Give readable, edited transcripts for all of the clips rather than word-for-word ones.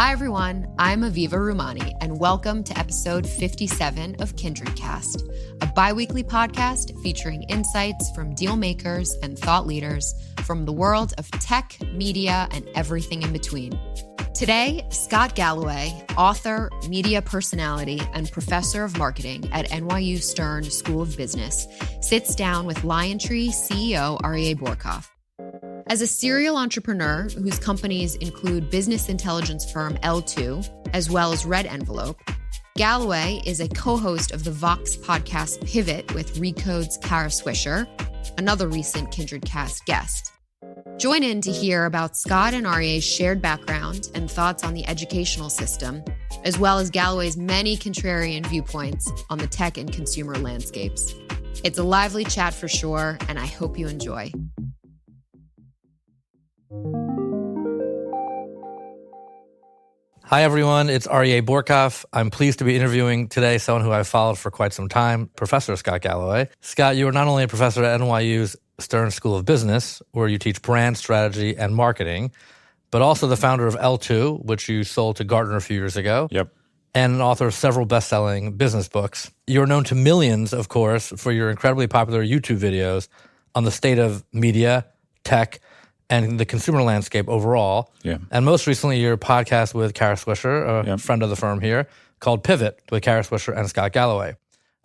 Hi, everyone. I'm Aviva Rumani, and welcome to episode 57 of KindredCast, a bi-weekly podcast featuring insights from deal makers and thought leaders from the world of tech, media, and everything in between. Today, Scott Galloway, author, media personality, and professor of marketing at NYU Stern School of Business, sits down with LionTree CEO Aryeh Bourkoff. As a serial entrepreneur whose companies include business intelligence firm L2, as well as Red Envelope, Galloway is a co-host of the Vox podcast Pivot with Recode's Kara Swisher, another recent KindredCast guest. Join in to hear about Scott and Aryeh's shared background and thoughts on the educational system, as well as Galloway's many contrarian viewpoints on the tech and consumer landscapes. It's a lively chat for sure, and I hope you enjoy. Hi, everyone. It's Aryeh Bourkoff. I'm pleased to be interviewing today someone who I've followed for quite some time, Professor Scott Galloway. Scott, you are not only a professor at NYU's Stern School of Business, where you teach brand strategy and marketing, but also the founder of L2, which you sold to Gartner a few years ago. Yep. And an author of several best-selling business books. You're known to millions, of course, for your incredibly popular YouTube videos on the state of media, tech, and the consumer landscape overall. Yeah. And most recently, your podcast with Kara Swisher, a friend of the firm here, called Pivot with Kara Swisher and Scott Galloway.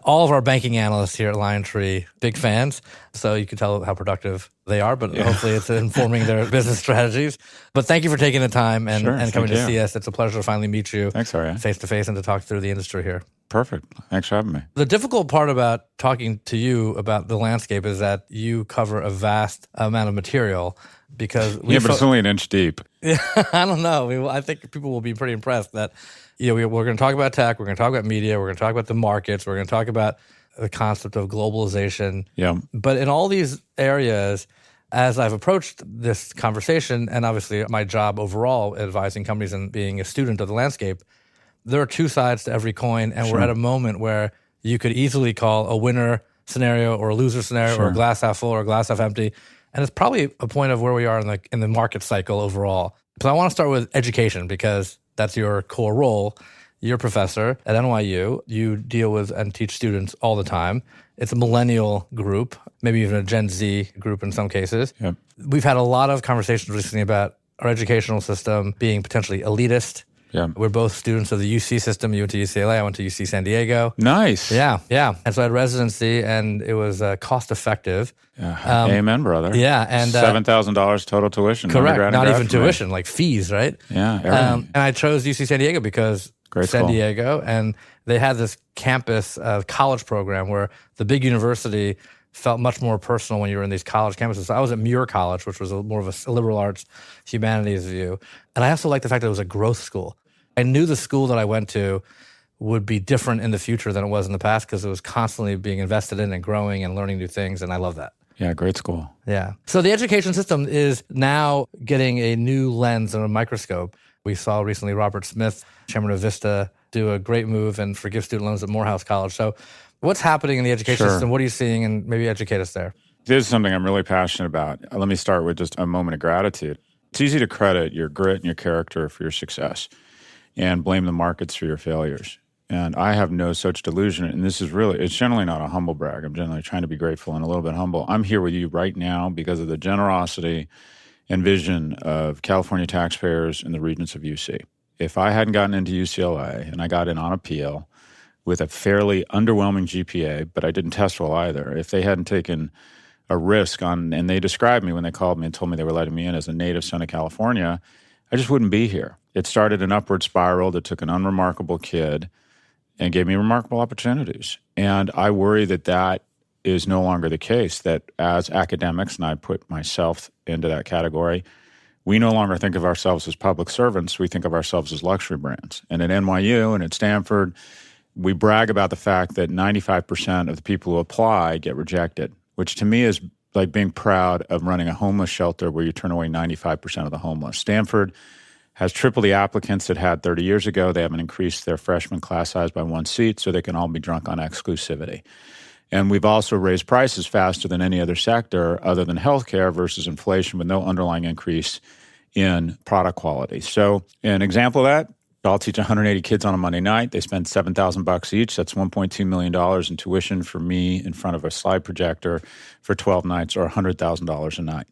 All of our banking analysts here at LionTree, big fans, so you can tell how productive they are, but hopefully it's informing their business strategies. But thank you for taking the time and coming to see us. It's a pleasure to finally meet you. Thanks, Aryeh. Face-to-face and to talk through the industry here. Perfect. Thanks for having me. The difficult part about talking to you about the landscape is that you cover a vast amount of material because but it's only an inch deep. Yeah, I don't know. I think people will be pretty impressed that we're going to talk about tech, we're going to talk about media, we're going to talk about the markets, we're going to talk about the concept of globalization. Yeah. But in all these areas, as I've approached this conversation, and obviously my job overall advising companies and being a student of the landscape, there are two sides to every coin, and we're at a moment where you could easily call a winner scenario or a loser scenario or a glass half full or a glass half empty. And it's probably a point of where we are in the market cycle overall. So I want to start with education because that's your core role. You're a professor at NYU. You deal with and teach students all the time. It's a millennial group, maybe even a Gen Z group in some cases. Yep. We've had a lot of conversations recently about our educational system being potentially elitist. Yeah. We're both students of the UC system. You went to UCLA, I went to UC San Diego. Nice. Yeah. And so I had residency, and it was cost effective. Amen, brother. Yeah. And $7,000 total tuition. Correct. Not even tuition, like fees, right? Yeah. Everything. And I chose UC San Diego because San Diego, and they had this campus college program where the big university felt much more personal when you were in these college campuses. So I was at Muir College, which was more of a liberal arts, humanities view. And I also liked the fact that it was a growth school. I knew the school that I went to would be different in the future than it was in the past because it was constantly being invested in and growing and learning new things, and I love that. Yeah, great school. Yeah. So the education system is now getting a new lens and a microscope. We saw recently Robert Smith, chairman of Vista, do a great move and forgive student loans at Morehouse College. So what's happening in the education system? What are you seeing? And maybe educate us there. This is something I'm really passionate about. Let me start with just a moment of gratitude. It's easy to credit your grit and your character for your success and blame the markets for your failures. And I have no such delusion. And this is really, it's generally not a humble brag. I'm generally trying to be grateful and a little bit humble. I'm here with you right now because of the generosity and vision of California taxpayers and the regents of UC. If I hadn't gotten into UCLA and I got in on appeal with a fairly underwhelming GPA, but I didn't test well either, if they hadn't taken a risk on, and they described me when they called me and told me they were letting me in as a native son of California, I just wouldn't be here. It started an upward spiral that took an unremarkable kid and gave me remarkable opportunities. And I worry that that is no longer the case, that as academics, and I put myself into that category, we no longer think of ourselves as public servants. We think of ourselves as luxury brands. And at NYU and at Stanford, we brag about the fact that 95% of the people who apply get rejected, which to me is like being proud of running a homeless shelter where you turn away 95% of the homeless. Stanford has triple the applicants it had 30 years ago. They haven't increased their freshman class size by 1 seat, so they can all be drunk on exclusivity. And we've also raised prices faster than any other sector other than healthcare versus inflation with no underlying increase in product quality. So an example of that, I'll teach 180 kids on a Monday night. They spend $7,000 each. That's $1.2 million in tuition for me in front of a slide projector for 12 nights, or $100,000 a night.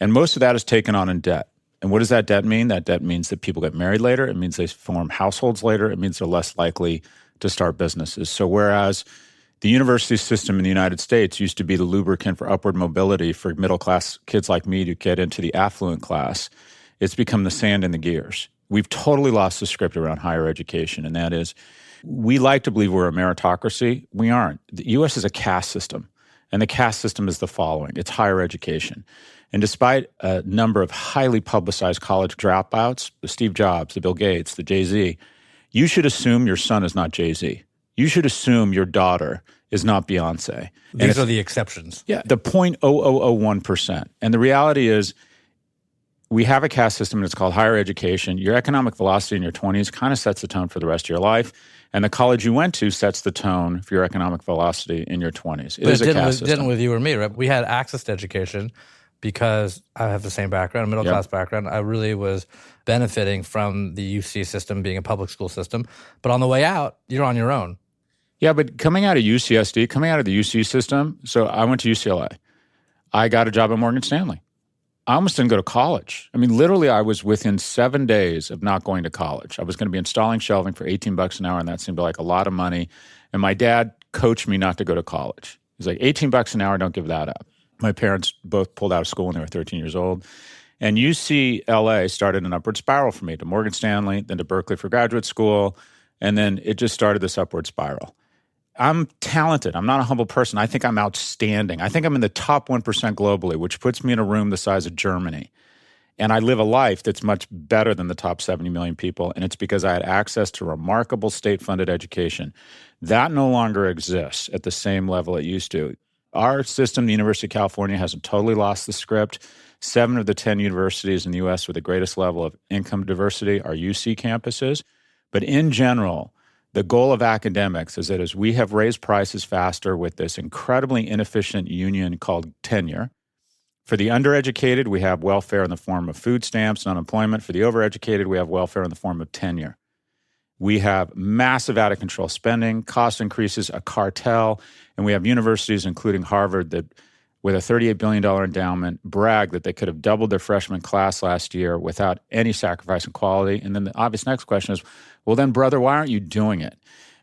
And most of that is taken on in debt. And what does that debt mean? That debt means that people get married later. It means they form households later. It means they're less likely to start businesses. So whereas the university system in the United States used to be the lubricant for upward mobility for middle-class kids like me to get into the affluent class, it's become the sand in the gears. We've totally lost the script around higher education, and that is, we like to believe we're a meritocracy. We aren't. The U.S. is a caste system, and the caste system is the following. It's higher education. And despite a number of highly publicized college dropouts, the Steve Jobs, the Bill Gates, the Jay-Z, you should assume your son is not Jay-Z. You should assume your daughter is not Beyonce. These are the exceptions. Yeah, the 0.0001%. And the reality is, we have a caste system, and it's called higher education. Your economic velocity in your 20s kind of sets the tone for the rest of your life. And the college you went to sets the tone for your economic velocity in your 20s. It is a caste system. It didn't with you or me, right? We had access to education because I have the same background, a middle-class background. I really was benefiting from the UC system being a public school system. But on the way out, you're on your own. Yeah, but coming out of UCSD, coming out of the UC system, so I went to UCLA. I got a job at Morgan Stanley. I almost didn't go to college. I mean, literally, I was within 7 days of not going to college. I was going to be installing shelving for $18 an hour, and that seemed like a lot of money. And my dad coached me not to go to college. He's like, $18 an hour, don't give that up. My parents both pulled out of school when they were 13 years old. And UCLA started an upward spiral for me, to Morgan Stanley, then to Berkeley for graduate school, and then it just started this upward spiral. I'm talented. I'm not a humble person. I think I'm outstanding. I think I'm in the top 1% globally, which puts me in a room the size of Germany. And I live a life that's much better than the top 70 million people, and it's because I had access to remarkable state-funded education. That no longer exists at the same level it used to. Our system, the University of California, hasn't totally lost the script. 7 of the 10 universities in the U.S. with the greatest level of income diversity are UC campuses. But in general, the goal of academics is that as we have raised prices faster with this incredibly inefficient union called tenure, for the undereducated, we have welfare in the form of food stamps and unemployment. For the overeducated, we have welfare in the form of tenure. We have massive out-of-control spending, cost increases, a cartel, and we have universities, including Harvard, that with a $38 billion endowment, brag that they could have doubled their freshman class last year without any sacrifice in quality. And then the obvious next question is, well, then, brother, why aren't you doing it?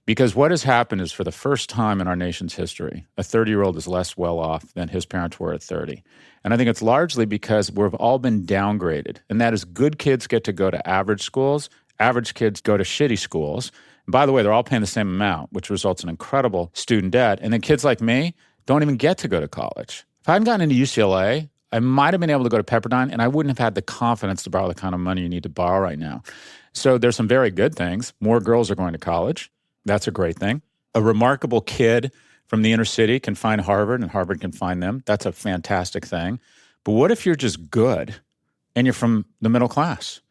Because what has happened is, for the first time in our nation's history, a 30-year-old is less well off than his parents were at 30. And I think it's largely because we've all been downgraded. And that is, good kids get to go to average schools, average kids go to shitty schools. And by the way, they're all paying the same amount, which results in incredible student debt. And then kids like me don't even get to go to college. If I hadn't gotten into UCLA, I might have been able to go to Pepperdine, and I wouldn't have had the confidence to borrow the kind of money you need to borrow right now. So there's some very good things. More girls are going to college. That's a great thing. A remarkable kid from the inner city can find Harvard, and Harvard can find them. That's a fantastic thing. But what if you're just good and you're from the middle class?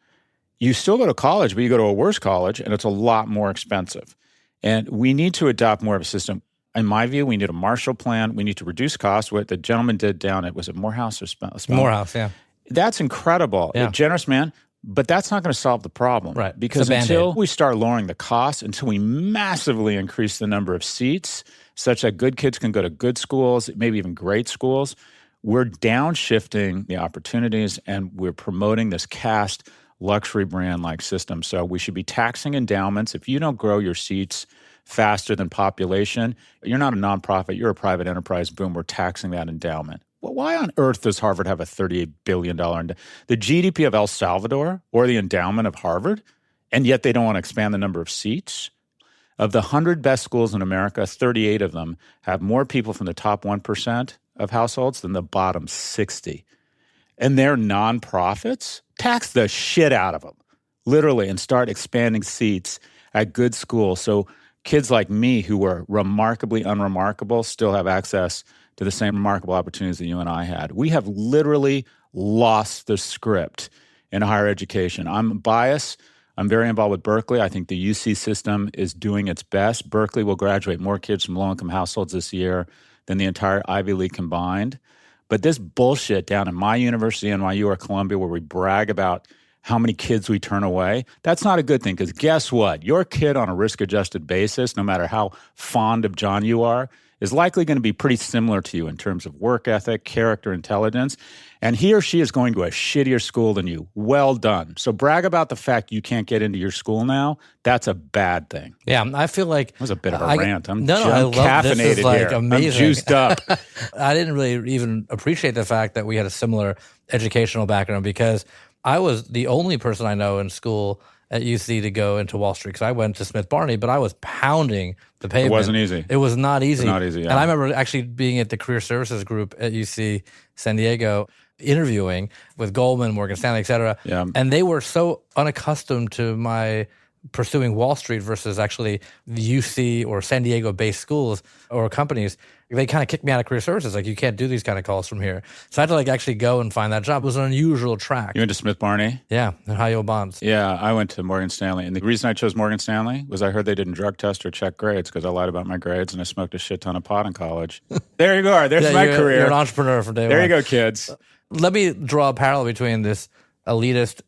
You still go to college, but you go to a worse college, and it's a lot more expensive. And we need to adopt more of a system. In my view, we need a Marshall Plan. We need to reduce costs. What the gentleman did down at, was it Morehouse or Spelman? Morehouse, yeah. That's incredible. Yeah. A generous man. But that's not going to solve the problem. Right. Because until we start lowering the costs, until we massively increase the number of seats such that good kids can go to good schools, maybe even great schools, we're downshifting the opportunities, and we're promoting this caste luxury brand-like system. So we should be taxing endowments. If you don't grow your seats faster than population, you're not a nonprofit, you're a private enterprise. Boom, we're taxing that endowment. Well, why on earth does Harvard have a $38 billion endowment? The GDP of El Salvador or the endowment of Harvard, and yet they don't want to expand the number of seats? Of the 100 best schools in America, 38 of them have more people from the top 1% of households than the bottom 60. And they're nonprofits? Tax the shit out of them, literally, and start expanding seats at good schools. So kids like me, who were remarkably unremarkable, still have access to the same remarkable opportunities that you and I had. We have literally lost the script in higher education. I'm biased. I'm very involved with Berkeley. I think the UC system is doing its best. Berkeley will graduate more kids from low-income households this year than the entire Ivy League combined. But this bullshit down in my university, NYU or Columbia, where we brag about how many kids we turn away, that's not a good thing, because guess what? Your kid on a risk-adjusted basis, no matter how fond of John you are, is likely going to be pretty similar to you in terms of work ethic, character, intelligence, and he or she is going to a shittier school than you. Well done. So brag about the fact you can't get into your school now. That's a bad thing. Yeah, I feel like that was a bit of a rant. I'm I love caffeinated this. Is like here. Amazing. I'm juiced up. I didn't really even appreciate the fact that we had a similar educational background, because I was the only person I know in school at UC to go into Wall Street, because I went to Smith Barney, but I was pounding the pavement. It wasn't easy. It was not easy. It was not easy, yeah. And I remember actually being at the Career Services Group at UC San Diego, interviewing with Goldman, Morgan Stanley, et cetera. Yeah. And they were so unaccustomed to my pursuing Wall Street versus actually UC or San Diego-based schools or companies. They kind of kicked me out of career services. Like, you can't do these kind of calls from here. So I had to actually go and find that job. It was an unusual track. You went to Smith Barney? Yeah, and high yield bonds. Yeah, I went to Morgan Stanley. And the reason I chose Morgan Stanley was I heard they didn't drug test or check grades, because I lied about my grades and I smoked a shit ton of pot in college. There you go. There's my career. You're an entrepreneur from day one. There you go, kids. Let me draw a parallel between this elitist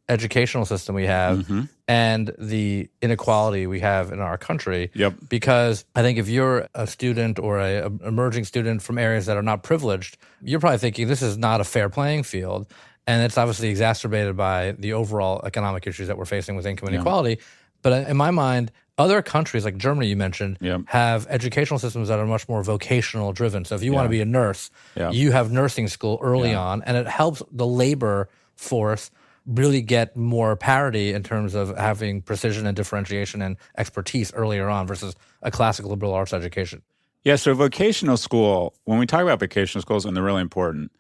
educational system we have and the inequality we have in our country. Yep. Because I think if you're a student or an emerging student from areas that are not privileged, you're probably thinking this is not a fair playing field. And it's obviously exacerbated by the overall economic issues that we're facing with income inequality. But in my mind, other countries like Germany, you mentioned, have educational systems that are much more vocational driven. So if you want to be a nurse, you have nursing school early on, and it helps the labor force really get more parity in terms of having precision and differentiation and expertise earlier on versus a classical liberal arts education. Yeah, so vocational school, when we talk about vocational schools, and they're really important,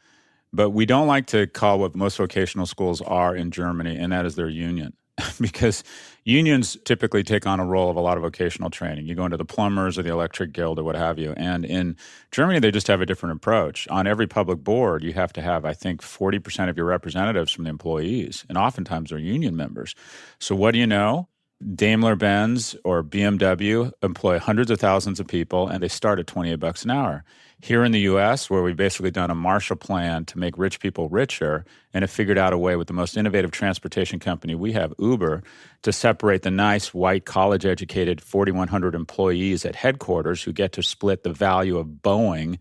but we don't like to call what most vocational schools are in Germany, and that is their union. Because unions typically take on a role of a lot of vocational training. You go into the plumbers or the electric guild or what have you. And in Germany, they just have a different approach. On every public board, you have to have, I think, 40% of your representatives from the employees. And oftentimes they're union members. So what do you know? Daimler-Benz or BMW employ hundreds of thousands of people, and they start at $28 an hour. Here in the U.S., where we've basically done a Marshall Plan to make rich people richer and have figured out a way with the most innovative transportation company we have, Uber, to separate the nice, white, college-educated 4,100 employees at headquarters who get to split the value of Boeing,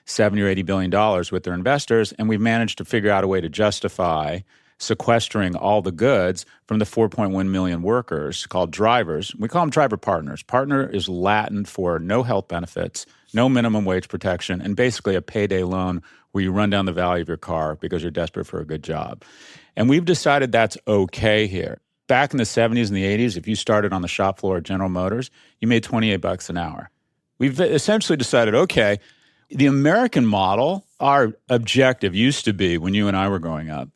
$70 or $80 billion with their investors, and we've managed to figure out a way to justify sequestering all the goods from the 4.1 million workers called drivers. We call them driver partners. Partner is Latin for no health benefits, no minimum wage protection, and basically a payday loan where you run down the value of your car because you're desperate for a good job. And we've decided that's okay here. Back in the 70s and the 80s, if you started on the shop floor at General Motors, you made $28 an hour. We've essentially decided, okay, the American model, our objective used to be, when you and I were growing up,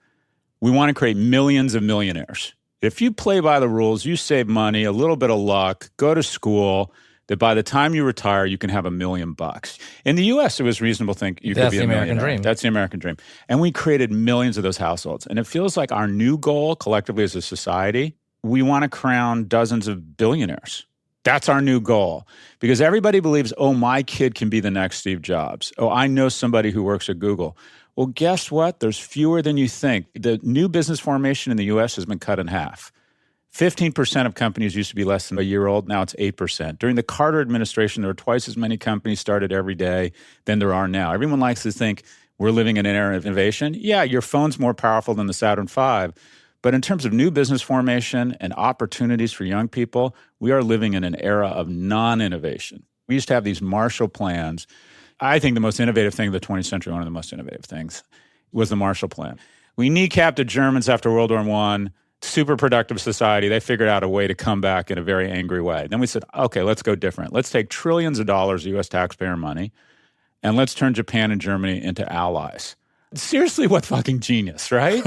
we want to create millions of millionaires. If you play by the rules, you save money, a little bit of luck, go to school, that by the time you retire, you can have $1 million. In the U.S., it was reasonable to think you could be a millionaire. That's the American dream. That's the American dream. And we created millions of those households. And it feels like our new goal collectively as a society, we want to crown dozens of billionaires. That's our new goal. Because everybody believes, oh, my kid can be the next Steve Jobs. Oh, I know somebody who works at Google. Well, guess what? There's fewer than you think. The new business formation in the U.S. has been cut in half. 15% of companies used to be less than a year old. Now it's 8%. During the Carter administration, there were twice as many companies started every day than there are now. Everyone likes to think we're living in an era of innovation. Yeah, your phone's more powerful than the Saturn V. But in terms of new business formation and opportunities for young people, we are living in an era of non-innovation. We used to have these Marshall Plans. I think the most innovative thing of the 20th century, one of the most innovative things, was the Marshall Plan. We kneecapped the Germans after World War I, super productive society. They figured out a way to come back in a very angry way. Then we said, okay, let's go different. Let's take trillions of dollars of U.S. taxpayer money, and let's turn Japan and Germany into allies. Seriously, what fucking genius, right?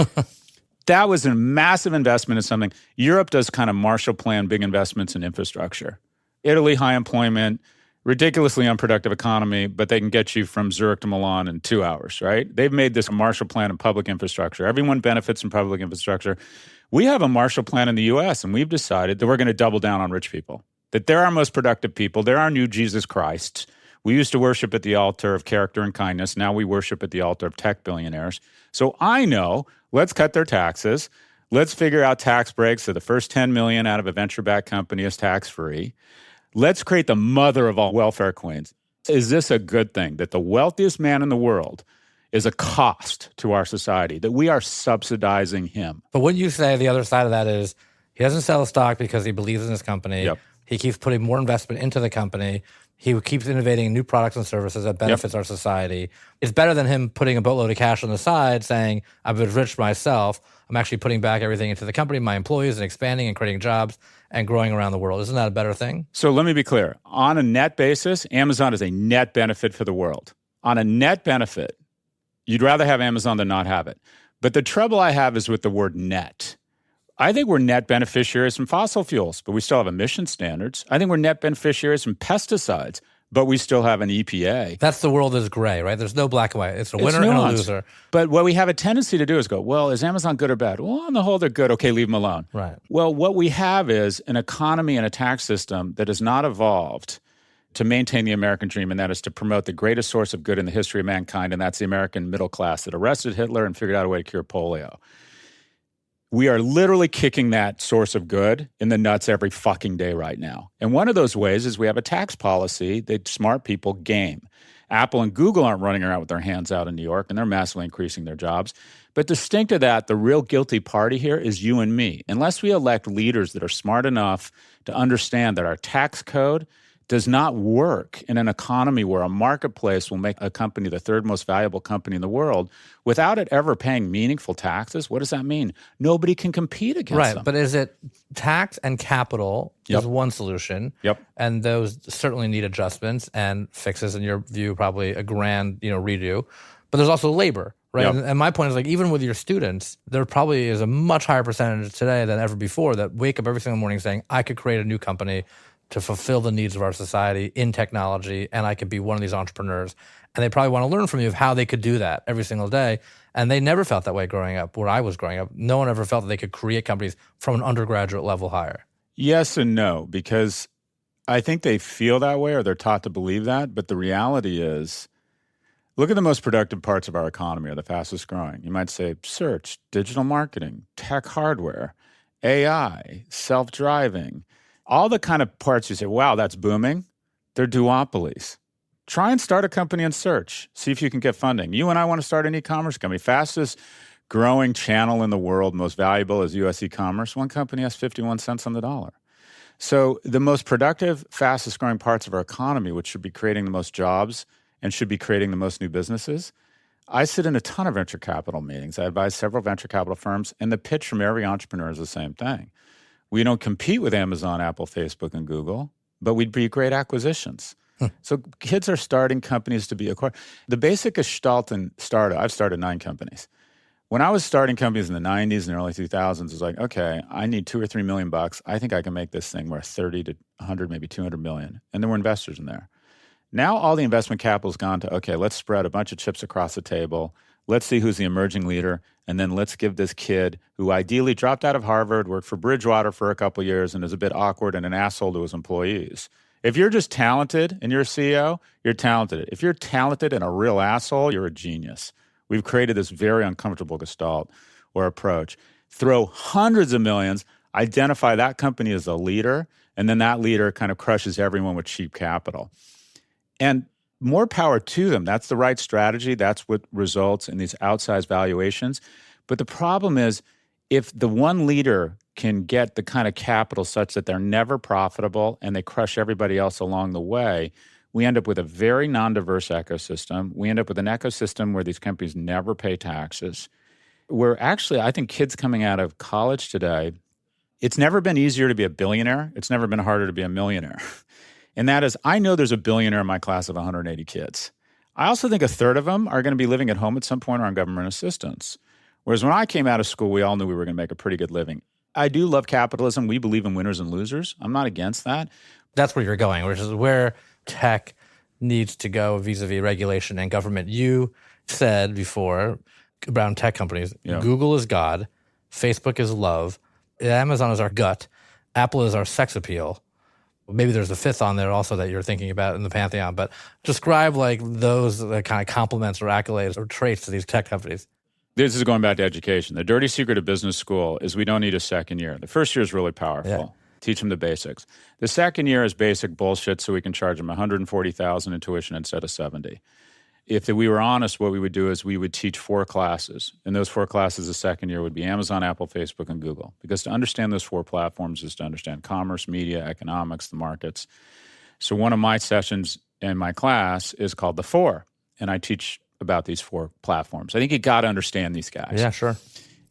That was a massive investment in something. Europe does kind of Marshall Plan, big investments in infrastructure. Italy, high employment, ridiculously unproductive economy, but they can get you from Zurich to Milan in 2 hours, right? They've made this a Marshall Plan in public infrastructure. Everyone benefits from public infrastructure. We have a Marshall Plan in the U.S., and we've decided that we're going to double down on rich people, that they're our most productive people. They're our new Jesus Christ. We used to worship at the altar of character and kindness. Now we worship at the altar of tech billionaires. So I know, let's cut their taxes. Let's figure out tax breaks so the first $10 million out of a venture-backed company is tax-free. Let's create the mother of all welfare queens. Is this a good thing that the wealthiest man in the world is a cost to our society, that we are subsidizing him? But wouldn't you say the other side of that is he doesn't sell stock because he believes in his company. Yep. He keeps putting more investment into the company. He keeps innovating new products and services that benefits our society. It's better than him putting a boatload of cash on the side saying, I've enriched myself. I'm actually putting back everything into the company, my employees, and expanding and creating jobs and growing around the world. Isn't that a better thing? So let me be clear. On a net basis, Amazon is a net benefit for the world. On a net benefit, you'd rather have Amazon than not have it. But the trouble I have is with the word net. I think we're net beneficiaries from fossil fuels, but we still have emission standards. I think we're net beneficiaries from pesticides, but we still have an EPA. That's the world is gray, right? There's no black and white. It's a winner and a loser. But what we have a tendency to do is go, well, is Amazon good or bad? Well, on the whole, they're good. Okay, leave them alone. Right. Well, what we have is an economy and a tax system that has not evolved to maintain the American dream, and that is to promote the greatest source of good in the history of mankind, and that's the American middle class that arrested Hitler and figured out a way to cure polio. We are literally kicking that source of good in the nuts every fucking day right now. And one of those ways is we have a tax policy that smart people game. Apple and Google aren't running around with their hands out in New York, and they're massively increasing their jobs. But distinct to that, the real guilty party here is you and me. Unless we elect leaders that are smart enough to understand that our tax code does not work in an economy where a marketplace will make a company the third most valuable company in the world without it ever paying meaningful taxes. What does that mean? Nobody can compete against them. Right, but is it tax and capital is one solution? Yep. And those certainly need adjustments and fixes, in your view, probably a grand, redo. But there's also labor, right? Yep. And my point is, like, even with your students, there probably is a much higher percentage today than ever before that wake up every single morning saying, I could create a new company to fulfill the needs of our society in technology, and I could be one of these entrepreneurs. And they probably want to learn from you of how they could do that every single day. And they never felt that way growing up. Where I was growing up, no one ever felt that they could create companies from an undergraduate level higher. Yes and no, because I think they feel that way or they're taught to believe that. But the reality is, look at the most productive parts of our economy are the fastest growing. You might say search, digital marketing, tech hardware, AI, self-driving. All the kind of parts you say, wow, that's booming, they're duopolies. Try and start a company in search. See if you can get funding. You and I want to start an e-commerce company. Fastest growing channel in the world, most valuable is U.S. e-commerce. One company has 51 cents on the dollar. So the most productive, fastest growing parts of our economy, which should be creating the most jobs and should be creating the most new businesses. I sit in a ton of venture capital meetings. I advise several venture capital firms, and the pitch from every entrepreneur is the same thing. We don't compete with Amazon, Apple, Facebook, and Google, but we'd be great acquisitions. So kids are starting companies to be acquired. The basic gestalt in startup, I've started 9 companies. When I was starting companies in the 90s and early 2000s, it was like, okay, I need $2 or $3 million. I think I can make this thing worth 30 to 100, maybe 200 million. And there were investors in there. Now all the investment capital has gone to, okay, let's spread a bunch of chips across the table. Let's see who's the emerging leader, and then let's give this kid who ideally dropped out of Harvard, worked for Bridgewater for a couple of years, and is a bit awkward and an asshole to his employees. If you're just talented and you're a CEO, you're talented. If you're talented and a real asshole, you're a genius. We've created this very uncomfortable gestalt or approach. Throw hundreds of millions, identify that company as a leader, and then that leader kind of crushes everyone with cheap capital. And more power to them. That's the right strategy. That's what results in these outsized valuations. But the problem is, if the one leader can get the kind of capital such that they're never profitable and they crush everybody else along the way, we end up with a very non-diverse ecosystem. We end up with an ecosystem where these companies never pay taxes. Where actually, I think kids coming out of college today, it's never been easier to be a billionaire. It's never been harder to be a millionaire. And that is, I know there's a billionaire in my class of 180 kids. I also think a third of them are going to be living at home at some point or on government assistance. Whereas when I came out of school, we all knew we were going to make a pretty good living. I do love capitalism. We believe in winners and losers. I'm not against that. That's where you're going, which is where tech needs to go vis-a-vis regulation and government. You said before around tech companies, Google is God, Facebook is love, Amazon is our gut, Apple is our sex appeal. Maybe there's a fifth on there also that you're thinking about in the pantheon, but describe like those kind of compliments or accolades or traits to these tech companies. This is going back to education. The dirty secret of business school is we don't need a second year. The first year is really powerful. Yeah. Teach them the basics. The second year is basic bullshit, so we can charge them $140,000 in tuition instead of $70,000. If we were honest, what we would do is we would teach 4 classes. And those 4 classes the second year would be Amazon, Apple, Facebook, and Google. Because to understand those 4 platforms is to understand commerce, media, economics, the markets. So one of my sessions in my class is called The 4. And I teach about these 4 platforms. I think you got to understand these guys. Yeah, sure.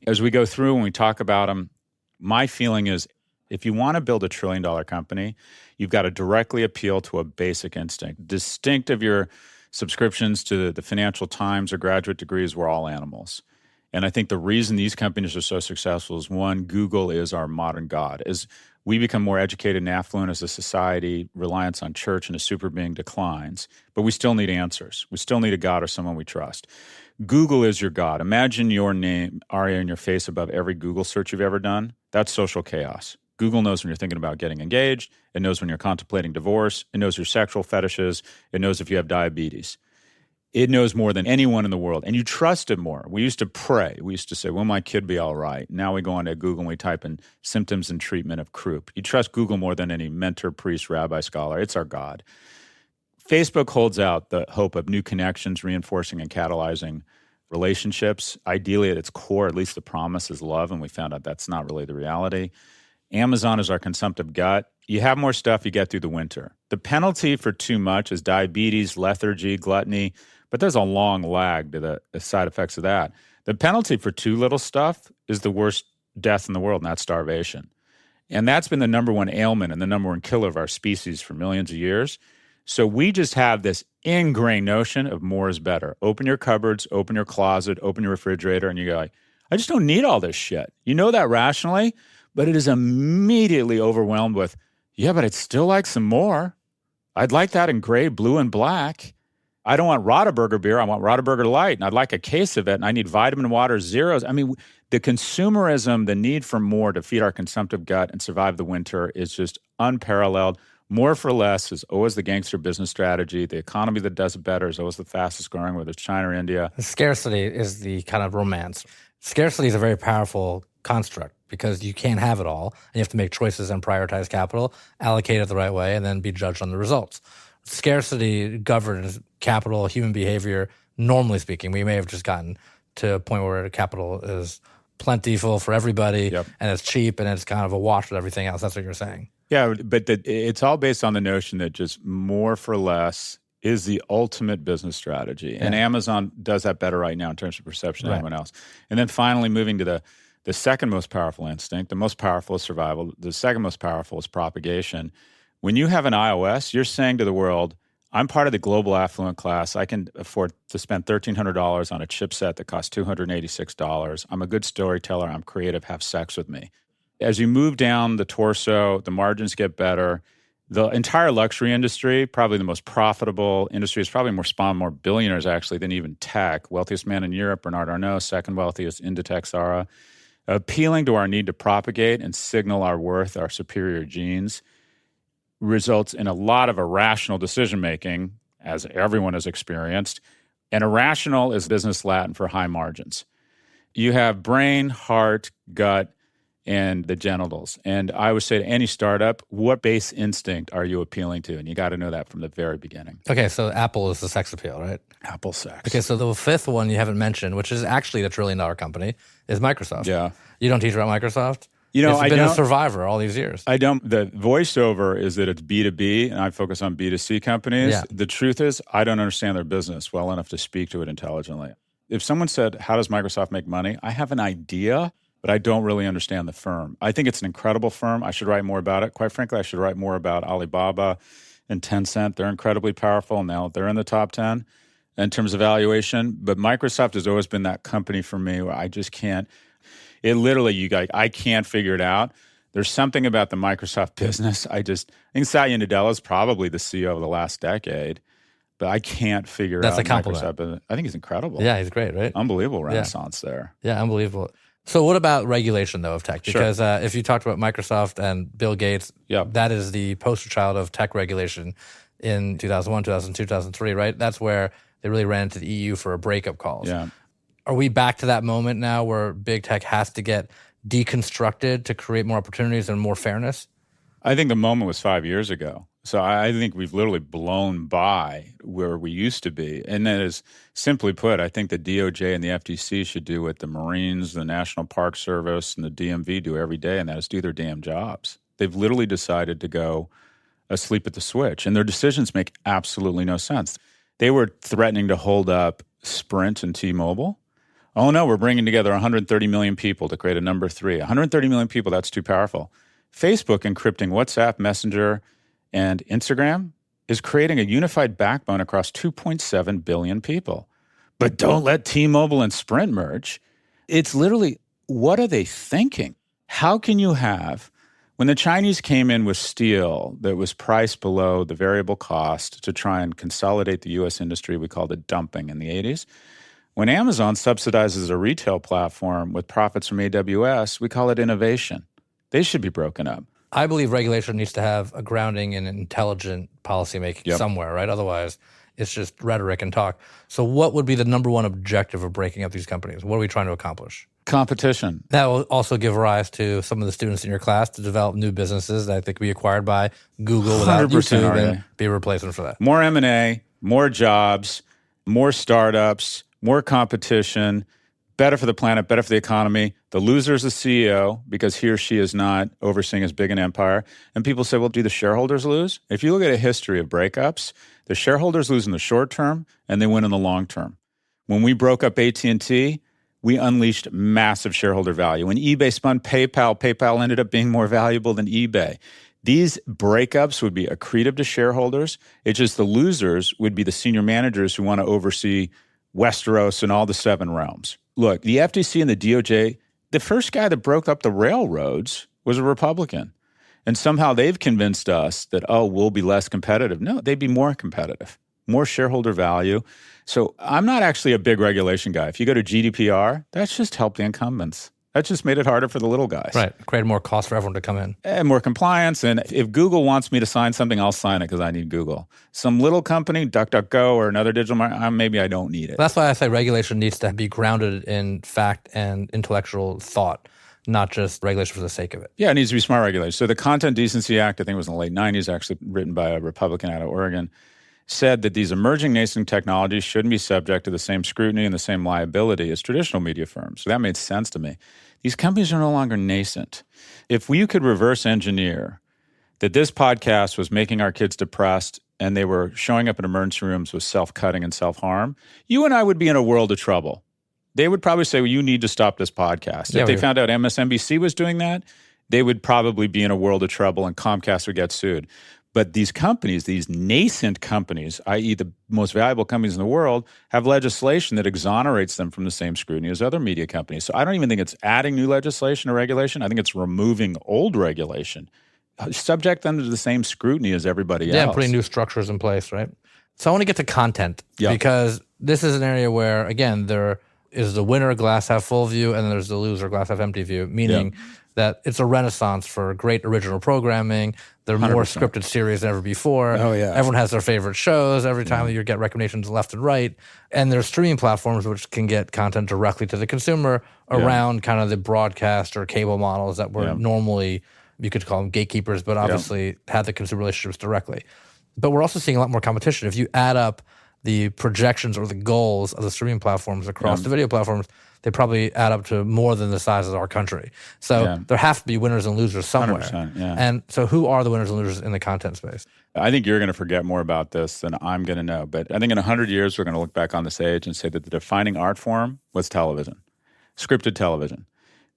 As we go through and we talk about them, my feeling is if you want to build a $1 trillion company, you've got to directly appeal to a basic instinct. Distinct of your subscriptions to the Financial Times or graduate degrees, we're all animals. And I think the reason these companies are so successful is, one, Google is our modern god. As we become more educated and affluent as a society, reliance on church and a super being declines, but we still need answers. We still need a god or someone we trust. Google is your god. Imagine your name, Aryeh, in your face above every Google search you've ever done. That's social chaos. Google knows when you're thinking about getting engaged. It knows when you're contemplating divorce. It knows your sexual fetishes. It knows if you have diabetes. It knows more than anyone in the world, and you trust it more. We used to pray. We used to say, will my kid be all right? Now we go onto Google and we type in symptoms and treatment of croup. You trust Google more than any mentor, priest, rabbi, scholar. It's our God. Facebook holds out the hope of new connections, reinforcing and catalyzing relationships. Ideally, at its core, at least the promise is love, and we found out that's not really the reality. Amazon is our consumptive gut. You have more stuff, you get through the winter. The penalty for too much is diabetes, lethargy, gluttony, but there's a long lag to the side effects of that. The penalty for too little stuff is the worst death in the world, and that's starvation. And that's been the number one ailment and the number one killer of our species for millions of years. So we just have this ingrained notion of more is better. Open your cupboards, open your closet, open your refrigerator, and you go like, I just don't need all this shit. You know that rationally, but it is immediately overwhelmed with, yeah, but I'd still like some more. I'd like that in gray, blue, and black. I don't want Rotterburger beer. I want Rotterburger Light, and I'd like a case of it, and I need vitamin water zeros. I mean, the consumerism, the need for more to feed our consumptive gut and survive the winter is just unparalleled. More for less is always the gangster business strategy. The economy that does it better is always the fastest growing, whether it's China or India. Scarcity is the kind of romance. Scarcity is a very powerful construct because you can't have it all, and you have to make choices and prioritize capital, allocate it the right way, and then be judged on the results. Scarcity governs capital, human behavior, normally speaking. We may have just gotten to a point where capital is plentiful for everybody, Yep. and it's cheap, and it's kind of a wash with everything else. That's what you're saying. Yeah, but it's all based on the notion that just more for less is the ultimate business strategy. Yeah. And Amazon does that better right now in terms of perception than anyone else. And then finally moving to the second most powerful instinct, the most powerful is survival. The second most powerful is propagation. When you have an iOS, you're saying to the world, I'm part of the global affluent class. I can afford to spend $1,300 on a chipset that costs $286. I'm a good storyteller. I'm creative. Have sex with me. As you move down the torso, the margins get better. The entire luxury industry, probably the most profitable industry, is probably spawned more billionaires actually than even tech. Wealthiest man in Europe, Bernard Arnault, second wealthiest, Inditex, Zara. Appealing to our need to propagate and signal our worth, our superior genes, results in a lot of irrational decision-making, as everyone has experienced. And irrational is business Latin for high margins. You have brain, heart, gut, and the genitals. And I would say to any startup, what base instinct are you appealing to? And you got to know that from the very beginning. Okay, so Apple is the sex appeal, right? Apple sex. Okay, so the fifth one you haven't mentioned, which is actually the $1 trillion company, is Microsoft. Yeah. You don't teach about Microsoft? You know, it's been a survivor all these years. I don't. The voiceover is that it's B2B, and I focus on B2C companies. Yeah. The truth is, I don't understand their business well enough to speak to it intelligently. If someone said, how does Microsoft make money? I have an idea, but I don't really understand the firm. I think it's an incredible firm. I should write more about it. Quite frankly, I should write more about Alibaba and Tencent. They're incredibly powerful. Now they're in the top 10 in terms of valuation. But Microsoft has always been that company for me where I just can't. It literally, I can't figure it out. There's something about the Microsoft business. I think Satya Nadella is probably the CEO of the last decade, but I can't figure That's out a compliment. Microsoft. I think he's incredible. Yeah, he's great, right? Unbelievable renaissance there. Yeah, unbelievable. So what about regulation, though, of tech? Sure. Because if you talked about Microsoft and Bill Gates, that is the poster child of tech regulation in 2001, 2002, 2003, right? That's where they really ran into the EU for breakup calls. Yeah. Are we back to that moment now where big tech has to get deconstructed to create more opportunities and more fairness? I think the moment was 5 years ago. So I think we've literally blown by where we used to be. And that is, simply put, I think the DOJ and the FTC should do what the Marines, the National Park Service, and the DMV do every day, and that is do their damn jobs. They've literally decided to go asleep at the switch, and their decisions make absolutely no sense. They were threatening to hold up Sprint and T-Mobile. Oh, no, we're bringing together 130 million people to create a number 3. 130 million people, that's too powerful. Facebook encrypting WhatsApp, Messenger, and Instagram is creating a unified backbone across 2.7 billion people. But don't let T-Mobile and Sprint merge. It's literally, what are they thinking? How can you have, when the Chinese came in with steel that was priced below the variable cost to try and consolidate the U.S. industry, we called it dumping in the 80s. When Amazon subsidizes a retail platform with profits from AWS, we call it innovation. They should be broken up. I believe regulation needs to have a grounding in intelligent policymaking somewhere, right? Otherwise, it's just rhetoric and talk. So what would be the number one objective of breaking up these companies? What are we trying to accomplish? Competition. That will also give rise to some of the students in your class to develop new businesses that I think will be acquired by Google without YouTube and be a replacement for that. More M&A, more jobs, more startups, more competition, better for the planet, better for the economy. The loser is the CEO because he or she is not overseeing as big an empire. And people say, well, do the shareholders lose? If you look at a history of breakups, the shareholders lose in the short term and they win in the long term. When we broke up AT&T, we unleashed massive shareholder value. When eBay spun PayPal, PayPal ended up being more valuable than eBay. These breakups would be accretive to shareholders. It's just the losers would be the senior managers who want to oversee Westeros and all the 7 realms. Look, the FTC and the DOJ, the first guy that broke up the railroads was a Republican. And somehow they've convinced us that, oh, we'll be less competitive. No, they'd be more competitive, more shareholder value. So I'm not actually a big regulation guy. If you go to GDPR, that's just helped the incumbents. That just made it harder for the little guys. Right. Created more cost for everyone to come in. And more compliance. And if Google wants me to sign something, I'll sign it because I need Google. Some little company, DuckDuckGo or another digital market, maybe I don't need it. That's why I say regulation needs to be grounded in fact and intellectual thought, not just regulation for the sake of it. Yeah, it needs to be smart regulation. So the Content Decency Act, I think it was in the late 90s, actually written by a Republican out of Oregon, said that these emerging nascent technologies shouldn't be subject to the same scrutiny and the same liability as traditional media firms. So that made sense to me. These companies are no longer nascent. If we could reverse engineer that this podcast was making our kids depressed and they were showing up in emergency rooms with self-cutting and self-harm, you and I would be in a world of trouble. They would probably say, well, you need to stop this podcast. If they found out MSNBC was doing that, they would probably be in a world of trouble and Comcast would get sued. But these companies, these nascent companies, i.e. the most valuable companies in the world, have legislation that exonerates them from the same scrutiny as other media companies. So I don't even think it's adding new legislation or regulation. I think it's removing old regulation. Subject them to the same scrutiny as everybody else. Yeah, putting new structures in place, right? So I want to get to content because this is an area where, again, there is the winner glass half full view and there's the loser glass half empty view, meaning that it's a renaissance for great original programming. There are 100%. more scripted series than ever before. Oh, yeah. Everyone has their favorite shows. Every time you get recommendations left and right. And there's streaming platforms which can get content directly to the consumer around kind of the broadcast or cable models that were normally, you could call them gatekeepers, but obviously had the consumer relationships directly. But we're also seeing a lot more competition. If you add up the projections or the goals of the streaming platforms across the video platforms, they probably add up to more than the size of our country. So there have to be winners and losers somewhere. 100%, And so who are the winners and losers in the content space? I think you're going to forget more about this than I'm going to know. But I think in 100 years, we're going to look back on this age and say that the defining art form was television, scripted television.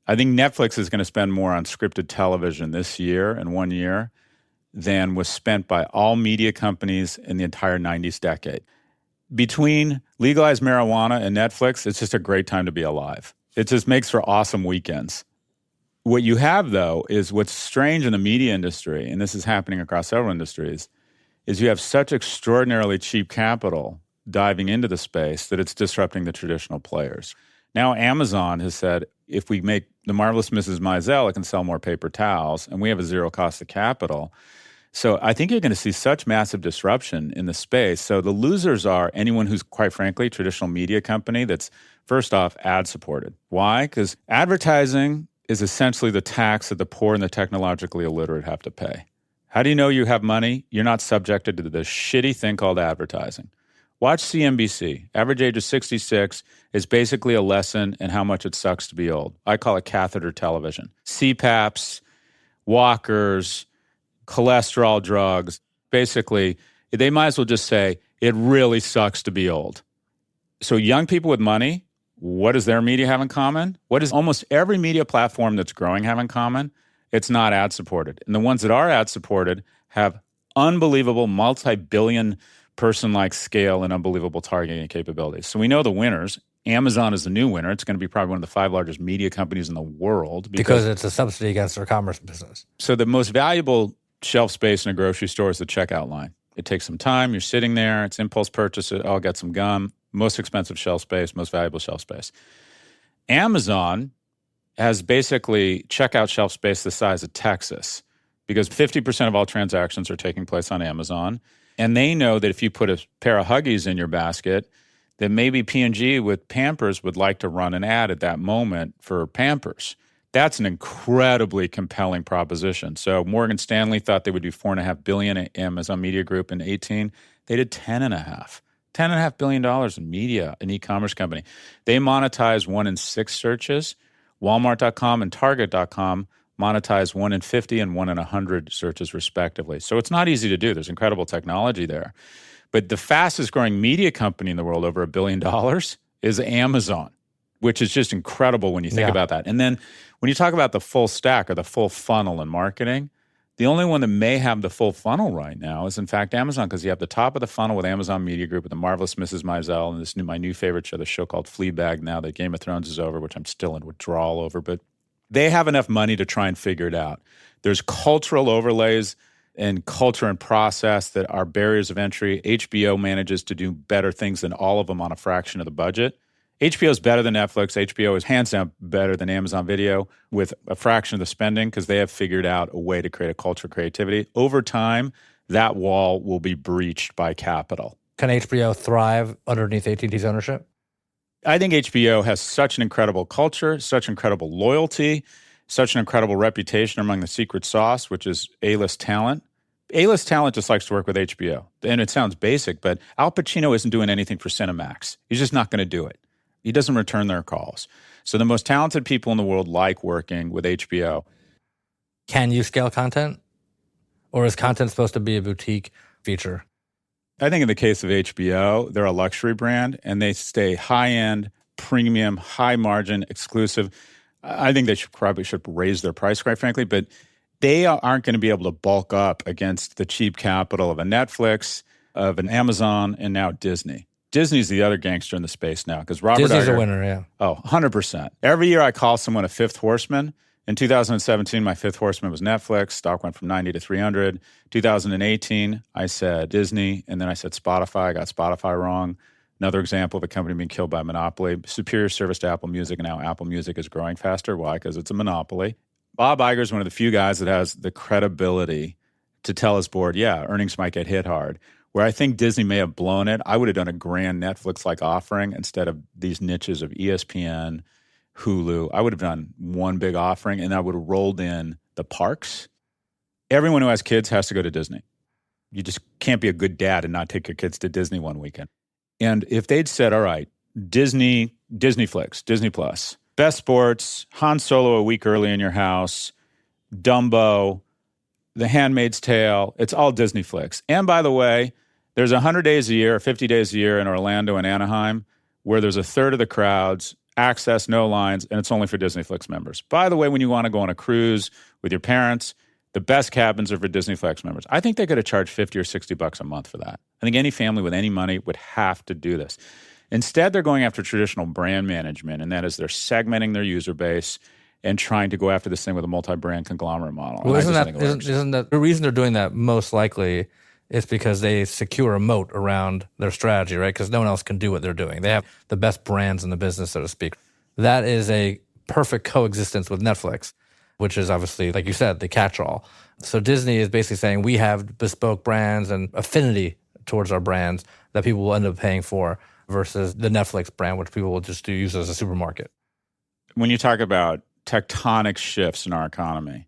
I think Netflix is going to spend more on scripted television this year and 1 year than was spent by all media companies in the entire 90s decade. Between legalized marijuana and Netflix, it's just a great time to be alive. It just makes for awesome weekends. What you have, though, is what's strange in the media industry, and this is happening across several industries, is you have such extraordinarily cheap capital diving into the space that it's disrupting the traditional players. Now Amazon has said, if we make the marvelous Mrs. Maisel, it can sell more paper towels, and we have a zero cost of capital. So I think you're going to see such massive disruption in the space. So the losers are anyone who's, quite frankly, traditional media company that's, first off, ad-supported. Why? Because advertising is essentially the tax that the poor and the technologically illiterate have to pay. How do you know you have money? You're not subjected to the shitty thing called advertising. Watch CNBC. Average age of 66 is basically a lesson in how much it sucks to be old. I call it catheter television. CPAPs, walkers, cholesterol drugs. Basically, they might as well just say, it really sucks to be old. So young people with money, what does their media have in common? What does almost every media platform that's growing have in common? It's not ad-supported. And the ones that are ad-supported have unbelievable multi-billion person-like scale and unbelievable targeting capabilities. So we know the winners. Amazon is the new winner. It's going to be probably one of the 5 largest media companies in the world. Because it's a subsidy against their commerce business. So the most valuable shelf space in a grocery store is the checkout line. It takes some time. You're sitting there. It's impulse purchase. I'll get some gum. Most expensive shelf space, most valuable shelf space. Amazon has basically checkout shelf space the size of Texas because 50% of all transactions are taking place on Amazon. And they know that if you put a pair of Huggies in your basket, that maybe P&G with Pampers would like to run an ad at that moment for Pampers. That's an incredibly compelling proposition. So Morgan Stanley thought they would do $4.5 billion at Amazon Media Group in 2018. They did $10.5 billion in media, an e-commerce company. They monetize 1 in 6 searches. Walmart.com and Target.com monetize 1 in 50 and 1 in 100 searches respectively. So it's not easy to do. There's incredible technology there. But the fastest growing media company in the world, over $1 billion, is Amazon, which is just incredible when you think about that. And then when you talk about the full stack or the full funnel in marketing, the only one that may have the full funnel right now is, in fact, Amazon, because you have the top of the funnel with Amazon Media Group with the marvelous Mrs. Maisel and my new favorite show, the show called Fleabag, now that Game of Thrones is over, which I'm still in withdrawal over. But they have enough money to try and figure it out. There's cultural overlays and culture and process that are barriers of entry. HBO manages to do better things than all of them on a fraction of the budget. HBO is better than Netflix. HBO is hands down better than Amazon Video with a fraction of the spending because they have figured out a way to create a culture of creativity. Over time, that wall will be breached by capital. Can HBO thrive underneath AT&T's ownership? I think HBO has such an incredible culture, such incredible loyalty, such an incredible reputation among the secret sauce, which is A-list talent. A-list talent just likes to work with HBO. And it sounds basic, but Al Pacino isn't doing anything for Cinemax. He's just not going to do it. He doesn't return their calls. So the most talented people in the world like working with HBO. Can you scale content? Or is content supposed to be a boutique feature? I think in the case of HBO, they're a luxury brand and they stay high-end, premium, high-margin, exclusive. I think they probably should raise their price, quite frankly, but they aren't going to be able to bulk up against the cheap capital of a Netflix, of an Amazon, and now Disney. Disney's the other gangster in the space now because Robert Disney's Iger, a winner, yeah. Oh, 100%. Every year I call someone a fifth horseman. In 2017, my fifth horseman was Netflix. Stock went from 90 to 300. 2018, I said Disney, and then I said Spotify. I got Spotify wrong. Another example of a company being killed by monopoly. Superior service to Apple Music, and now Apple Music is growing faster. Why? Because it's a monopoly. Bob Iger is one of the few guys that has the credibility to tell his board, yeah, earnings might get hit hard. Where I think Disney may have blown it, I would have done a grand Netflix-like offering instead of these niches of ESPN, Hulu. I would have done one big offering, and I would have rolled in the parks. Everyone who has kids has to go to Disney. You just can't be a good dad and not take your kids to Disney one weekend. And if they'd said, all right, Disney Flicks, Disney Plus, Best Sports, Han Solo a week early in your house, Dumbo, The Handmaid's Tale, it's all Disney Flicks. And by the way, there's 100 days a year, 50 days a year in Orlando and Anaheim where there's a third of the crowds, access, no lines, and it's only for Disney Flicks members. By the way, when you want to go on a cruise with your parents, the best cabins are for Disney Flicks members. I think they could have charged $50 or $60 a month for that. I think any family with any money would have to do this. Instead, they're going after traditional brand management, and that is they're segmenting their user base and trying to go after this thing with a multi-brand conglomerate model. Well, isn't that the reason they're doing that? Most likely is because they secure a moat around their strategy, right? Because no one else can do what they're doing. They have the best brands in the business, so to speak. That is a perfect coexistence with Netflix, which is obviously, like you said, the catch-all. So Disney is basically saying we have bespoke brands and affinity towards our brands that people will end up paying for versus the Netflix brand, which people will just use as a supermarket. When you talk about tectonic shifts in our economy,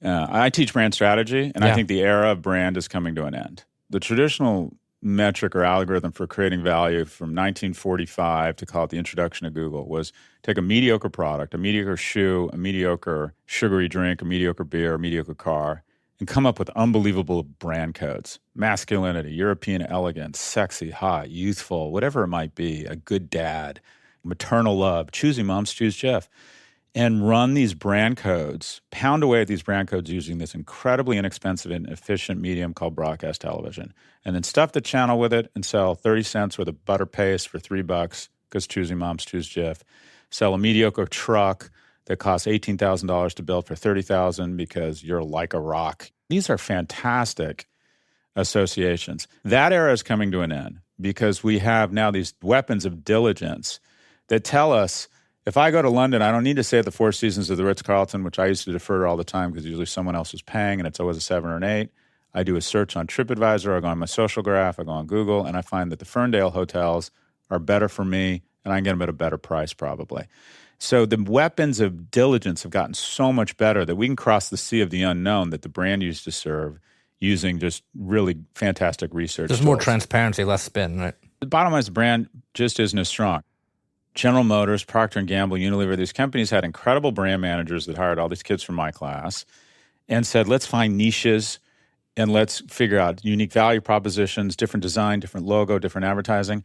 I teach brand strategy, and I think the era of brand is coming to an end. The traditional metric or algorithm for creating value from 1945 to call it the introduction of Google was take a mediocre product, a mediocre shoe, a mediocre sugary drink, a mediocre beer, a mediocre car, and come up with unbelievable brand codes. Masculinity, European elegance, sexy, hot, youthful, whatever it might be, a good dad, maternal love, choosing moms, choose Jeff, and run these brand codes, pound away at these brand codes using this incredibly inexpensive and efficient medium called broadcast television, and then stuff the channel with it and sell 30 cents worth of butter paste for $3 because choosing moms, choose Jeff, sell a mediocre truck that costs $18,000 to build for $30,000 because you're like a rock. These are fantastic associations. That era is coming to an end because we have now these weapons of diligence that tell us, if I go to London, I don't need to stay at the Four Seasons or the Ritz-Carlton, which I used to defer to all the time because usually someone else was paying and it's always a 7 or an 8. I do a search on TripAdvisor, I go on my social graph, I go on Google, and I find that the Ferndale hotels are better for me and I can get them at a better price probably. So the weapons of diligence have gotten so much better that we can cross the sea of the unknown that the brand used to serve using just really fantastic research. There's more transparency, less spin, right? The bottom line is the brand just isn't as strong. General Motors, Procter & Gamble, Unilever, these companies had incredible brand managers that hired all these kids from my class and said, let's find niches and let's figure out unique value propositions, different design, different logo, different advertising.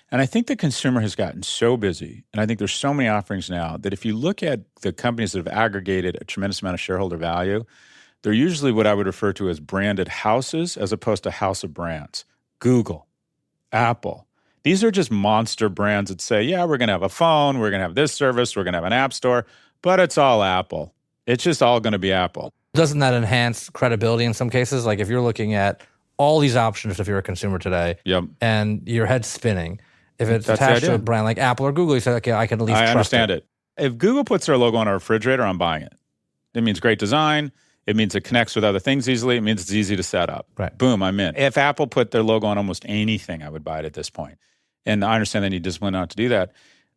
And I think the consumer has gotten so busy, and I think there's so many offerings now that if you look at the companies that have aggregated a tremendous amount of shareholder value, they're usually what I would refer to as branded houses as opposed to house of brands. Google, Apple. These are just monster brands that say, yeah, we're going to have a phone, we're going to have this service, we're going to have an app store, but it's all Apple. It's just all going to be Apple. Doesn't that enhance credibility in some cases? Like if you're looking at all these options if you're a consumer today and your head's spinning, if it's attached to a brand like Apple or Google, you say, okay, I can at least trust understand it. If Google puts their logo on a refrigerator, I'm buying it. It means great design. It means it connects with other things easily. It means it's easy to set up. Right. Boom, I'm in. If Apple put their logo on almost anything, I would buy it at this point. And I understand they need discipline not to do that.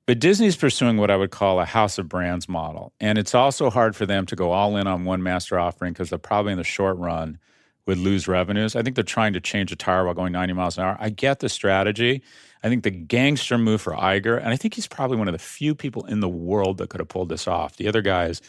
But Disney's pursuing what I would call a house of brands model. And it's also hard for them to go all in on one master offering because they're probably in the short run would lose revenues. I think they're trying to change a tire while going 90 miles an hour. I get the strategy. I think the gangster move for Iger, and I think he's probably one of the few people in the world that could have pulled this off. The other guy is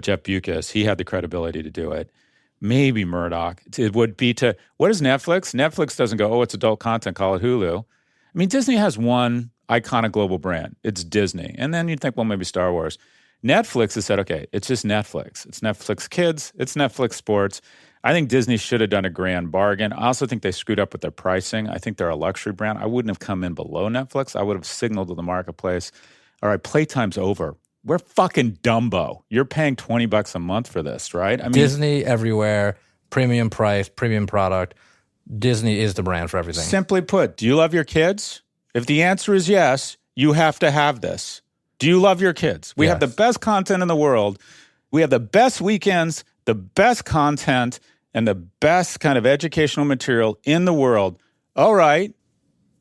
Jeff Bourkoff. He had the credibility to do it. Maybe Murdoch. It would be to, what is Netflix? Netflix doesn't go, oh, it's adult content, call it Hulu. I mean, Disney has one iconic global brand. It's Disney. And then you'd think, well, maybe Star Wars. Netflix has said, okay, it's just Netflix. It's Netflix Kids. It's Netflix Sports. I think Disney should have done a grand bargain. I also think they screwed up with their pricing. I think they're a luxury brand. I wouldn't have come in below Netflix. I would have signaled to the marketplace, all right, playtime's over. We're fucking Dumbo. You're paying $20 a month for this, right? I mean, Disney everywhere, premium price, premium product. Disney is the brand for everything. Simply put, do you love your kids? If the answer is yes, you have to have this. Do you love your kids? We have the best content in the world. We have the best weekends, the best content, and the best kind of educational material in the world. All right,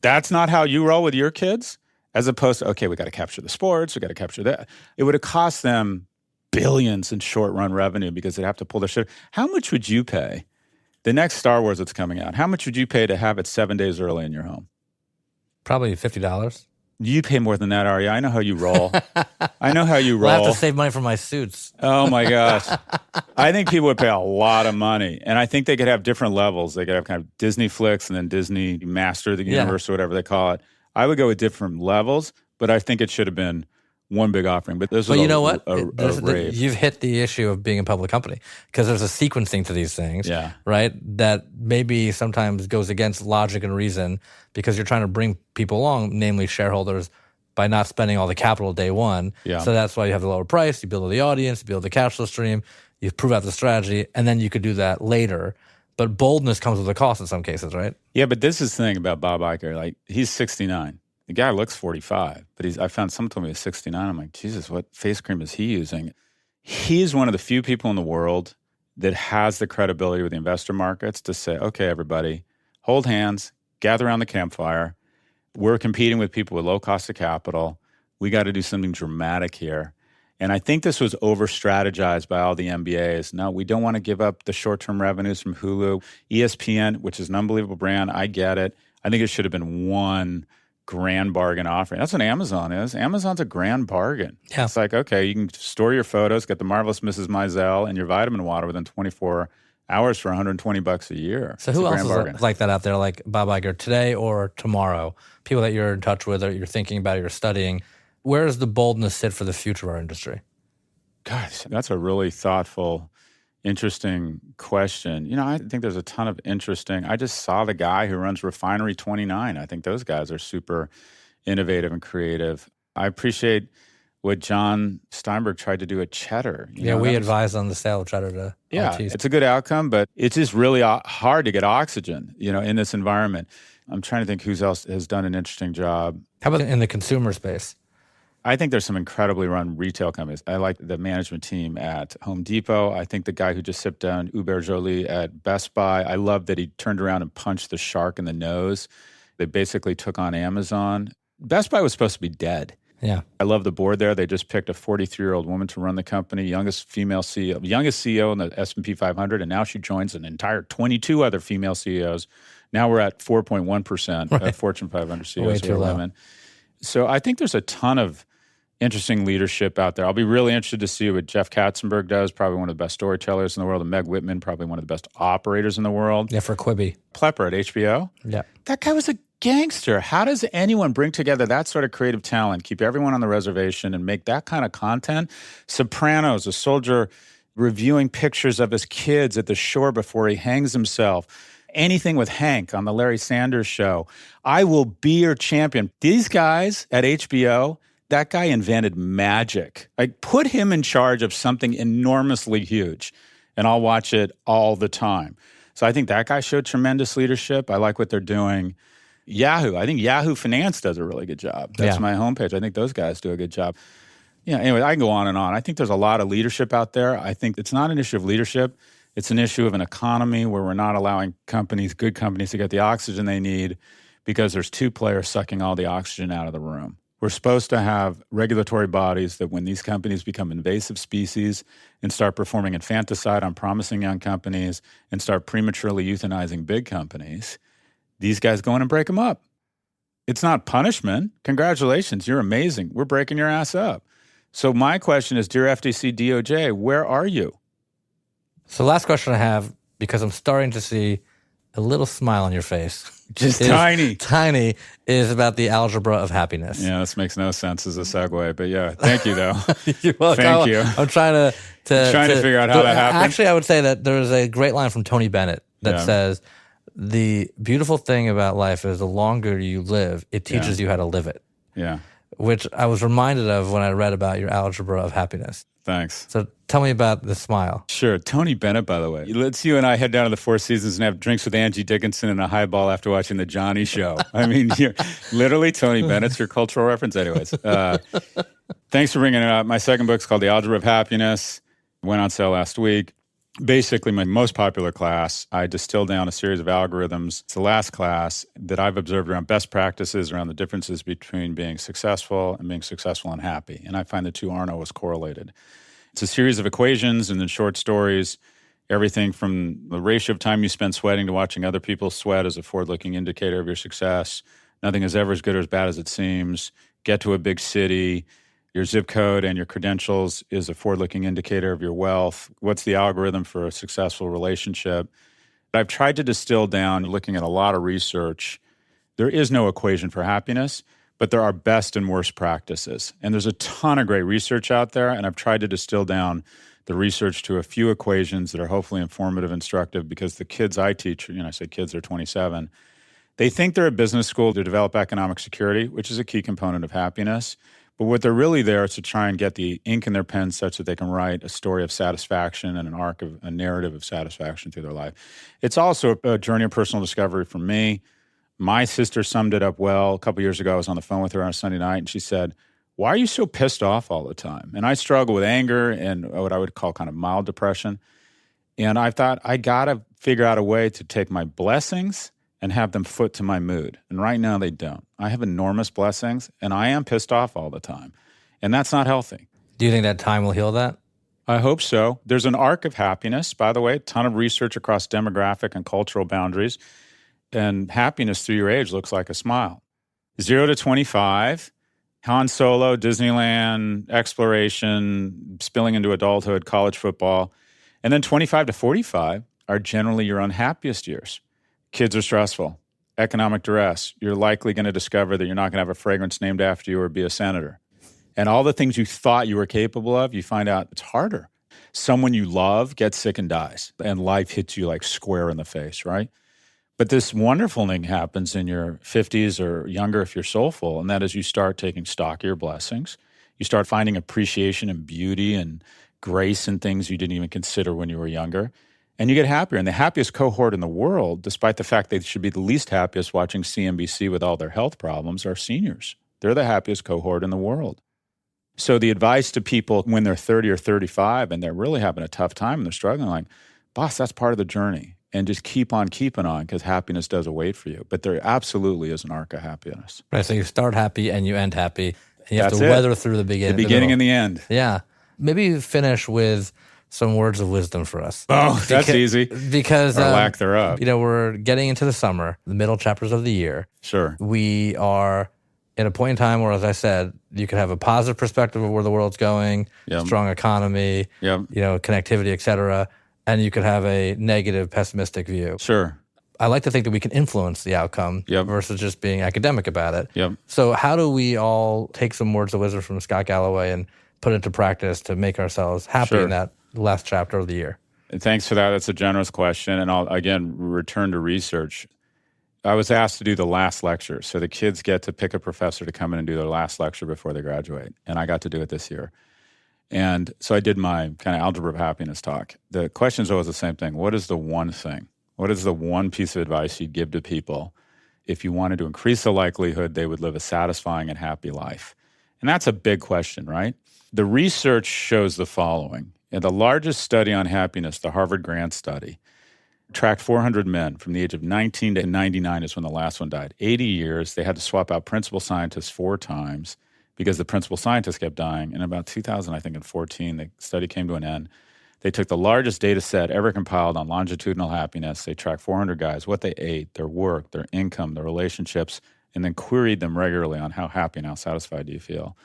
that's not how you roll with your kids? As opposed to, okay, we got to capture the sports, we got to capture that. It would have cost them billions in short-run revenue because they'd have to pull their shit. How much would you pay? The next Star Wars that's coming out, how much would you pay to have it 7 days early in your home? Probably $50. You pay more than that, Aryeh. I know how you roll. I know how you roll. I have to save money for my suits. Oh, my gosh. I think people would pay a lot of money. And I think they could have different levels. They could have kind of Disney Flicks and then Disney Master the Universe or whatever they call it. I would go with different levels, but I think it should have been one big offering. But this was you know what? a rave. You've hit the issue of being a public company because there's a sequencing to these things, right? That maybe sometimes goes against logic and reason because you're trying to bring people along, namely shareholders, by not spending all the capital day one. Yeah. So that's why you have the lower price, you build the audience, you build the cash flow stream, you prove out the strategy, and then you could do that later. But boldness comes with a cost in some cases, right? Yeah, but this is the thing about Bob Iger. Like, he's 69. The guy looks 45, but I found someone told me he's 69. I'm like, Jesus, what face cream is he using? He's one of the few people in the world that has the credibility with the investor markets to say, okay, everybody, hold hands, gather around the campfire. We're competing with people with low cost of capital. We got to do something dramatic here. And I think this was over-strategized by all the MBAs. No, we don't want to give up the short-term revenues from Hulu. ESPN, which is an unbelievable brand, I get it. I think it should have been one grand bargain offering. That's what Amazon is. Amazon's a grand bargain. Yeah. It's like, okay, you can store your photos, get the Marvelous Mrs. Maisel and your vitamin water within 24 hours for $120 a year. So who else is like that out there, like Bob Iger, today or tomorrow? People that you're in touch with or you're thinking about, you're studying. Where does the boldness sit for the future of our industry? Gosh, that's a really thoughtful, interesting question. You know, I think there's a ton of interesting. I just saw the guy who runs Refinery 29. I think those guys are super innovative and creative. I appreciate what John Steinberg tried to do at Cheddar. We advised on the sale of Cheddar to LTs. It's a good outcome, but it's just really hard to get oxygen, in this environment. I'm trying to think who else has done an interesting job. How about in the consumer space? I think there's some incredibly run retail companies. I like the management team at Home Depot. I think the guy who just sipped down Hubert Joly at Best Buy, I love that he turned around and punched the shark in the nose. They basically took on Amazon. Best Buy was supposed to be dead. Yeah. I love the board there. They just picked a 43-year-old woman to run the company, youngest female CEO, youngest CEO in the S&P 500, and now she joins an entire 22 other female CEOs. Now we're at 4.1% of Fortune 500 CEOs who are women. So I think there's a ton of interesting leadership out there. I'll be really interested to see what Jeff Katzenberg does, probably one of the best storytellers in the world, and Meg Whitman, probably one of the best operators in the world. Yeah, for Quibi. Plepper at HBO. Yeah. That guy was a gangster. How does anyone bring together that sort of creative talent, keep everyone on the reservation, and make that kind of content? Sopranos, a soldier reviewing pictures of his kids at the shore before he hangs himself. Anything with Hank on the Larry Sanders Show. I will be your champion. These guys at HBO, that guy invented magic. Like, put him in charge of something enormously huge, and I'll watch it all the time. So I think that guy showed tremendous leadership. I like what they're doing. Yahoo. I think Yahoo Finance does a really good job. That's my homepage. I think those guys do a good job. Anyway, I can go on and on. I think there's a lot of leadership out there. I think it's not an issue of leadership. It's an issue of an economy where we're not allowing good companies to get the oxygen they need because there's two players sucking all the oxygen out of the room. We're supposed to have regulatory bodies that when these companies become invasive species and start performing infanticide on promising young companies and start prematurely euthanizing big companies, these guys go in and break them up. It's not punishment. Congratulations, you're amazing. We're breaking your ass up. So my question is, dear FTC, DOJ, where are you? So last question I have, because I'm starting to see a little smile on your face. Just tiny. Tiny is about the algebra of happiness. Yeah, this makes no sense as a segue, but yeah, thank you though. You're welcome. Thank you. I'm trying to figure out how that happened. Actually, I would say that there's a great line from Tony Bennett that says, the beautiful thing about life is the longer you live, it teaches you how to live it. Yeah. Which I was reminded of when I read about your algebra of happiness. Thanks. So tell me about the smile. Sure. Tony Bennett, by the way. Let's you and I head down to the Four Seasons and have drinks with Angie Dickinson and a highball after watching the Johnny Show. I mean, you're literally Tony Bennett's your cultural reference. Anyways, thanks for bringing it up. My second book's called The Algebra of Happiness. Went on sale last week. Basically, my most popular class, I distilled down a series of algorithms. It's the last class that I've observed around best practices, around the differences between being successful and happy. And I find the two aren't always correlated. It's a series of equations and then short stories, everything from the ratio of time you spend sweating to watching other people sweat as a forward-looking indicator of your success. Nothing is ever as good or as bad as it seems. Get to a big city. Your zip code and your credentials is a forward-looking indicator of your wealth. What's the algorithm for a successful relationship? I've tried to distill down, looking at a lot of research. There is no equation for happiness, but there are best and worst practices. And there's a ton of great research out there, and I've tried to distill down the research to a few equations that are hopefully informative, instructive, because the kids I teach, I say kids, they're 27, they think they're at business school to develop economic security, which is a key component of happiness. But what they're really there is to try and get the ink in their pen such that they can write a story of satisfaction and a narrative of satisfaction through their life. It's also a journey of personal discovery for me. My sister summed it up well. A couple years ago, I was on the phone with her on a Sunday night, and she said, "Why are you so pissed off all the time?" And I struggle with anger and what I would call kind of mild depression. And I thought, I got to figure out a way to take my blessings and have them foot to my mood. And right now they don't. I have enormous blessings, and I am pissed off all the time. And that's not healthy. Do you think that time will heal that? I hope so. There's an arc of happiness, by the way, a ton of research across demographic and cultural boundaries. And happiness through your age looks like a smile. 0 to 25, Han Solo, Disneyland, exploration, spilling into adulthood, college football. And then 25 to 45 are generally your unhappiest years. Kids are stressful. Economic duress. You're likely going to discover that you're not going to have a fragrance named after you or be a senator. And all the things you thought you were capable of, you find out it's harder. Someone you love gets sick and dies, and life hits you like square in the face, right? But this wonderful thing happens in your 50s or younger if you're soulful, and that is you start taking stock of your blessings. You start finding appreciation and beauty and grace in things you didn't even consider when you were younger. And you get happier. And the happiest cohort in the world, despite the fact they should be the least happiest watching CNBC with all their health problems, are seniors. They're the happiest cohort in the world. So the advice to people when they're 30 or 35 and they're really having a tough time and they're struggling, like, boss, that's part of the journey. And just keep on keeping on because happiness does await for you. But there absolutely is an arc of happiness. Right, so you start happy and you end happy. And you have That's to it. weather through the beginning. The beginning and the end. Yeah. Maybe finish with some words of wisdom for us. Oh, that's easy. Because or lack thereof. We're getting into the summer, the middle chapters of the year. Sure. We are in a point in time where, as I said, you could have a positive perspective of where the world's going, strong economy, connectivity, et cetera, and you could have a negative, pessimistic view. Sure. I like to think that we can influence the outcome versus just being academic about it. So how do we all take some words of wisdom from Scott Galloway and put it into practice to make ourselves happy in that last chapter of the year? And thanks for that. That's a generous question. And I'll, again, return to research. I was asked to do the last lecture. So the kids get to pick a professor to come in and do their last lecture before they graduate. And I got to do it this year. And so I did my kind of Algebra of Happiness talk. The question is always the same thing. What is the one thing? What is the one piece of advice you'd give to people if you wanted to increase the likelihood they would live a satisfying and happy life? And that's a big question, right? The research shows the following. In the largest study on happiness, the Harvard Grant Study, tracked 400 men from the age of 19 to 99 is when the last one died. 80 years, they had to swap out principal scientists 4 times because the principal scientist kept dying. In about 2014, the study came to an end. They took the largest data set ever compiled on longitudinal happiness. They tracked 400 guys, what they ate, their work, their income, their relationships, and then queried them regularly on how happy and how satisfied do you feel.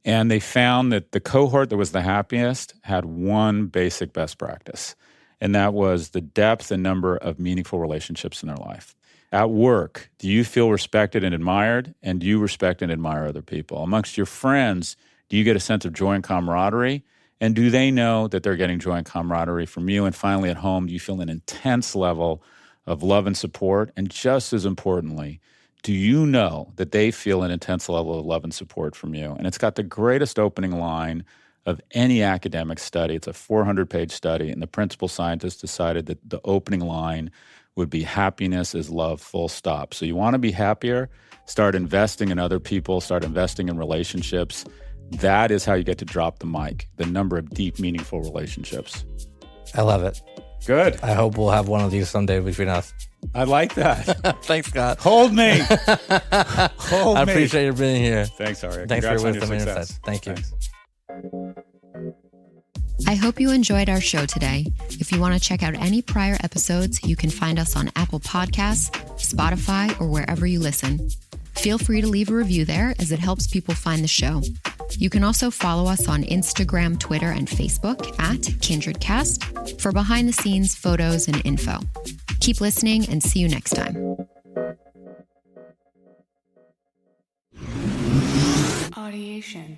And they found that the cohort that was the happiest had one basic best practice, and that was the depth and number of meaningful relationships in their life. At work, do you feel respected and admired? And do you respect and admire other people? Amongst your friends, do you get a sense of joy and camaraderie? And do they know that they're getting joy and camaraderie from you? And finally, at home, do you feel an intense level of love and support? And just as importantly, do you know that they feel an intense level of love and support from you? And it's got the greatest opening line of any academic study. It's a 400-page study, and the principal scientist decided that the opening line would be happiness is love, full stop. So you want to be happier, start investing in other people, start investing in relationships. That is how you get to drop the mic, the number of deep, meaningful relationships. I love it. Good. I hope we'll have one of these someday between us. I like that. Thanks, Scott. Hold me. I appreciate you being here. Thanks, Aryeh. Thanks for your Congrats wisdom on and your insights. success. Thank you. Thanks. I hope you enjoyed our show today. If you want to check out any prior episodes, you can find us on Apple Podcasts, Spotify, or wherever you listen. Feel free to leave a review there as it helps people find the show. You can also follow us on Instagram, Twitter, and Facebook at KindredCast for behind-the-scenes photos and info. Keep listening and see you next time. Audiation.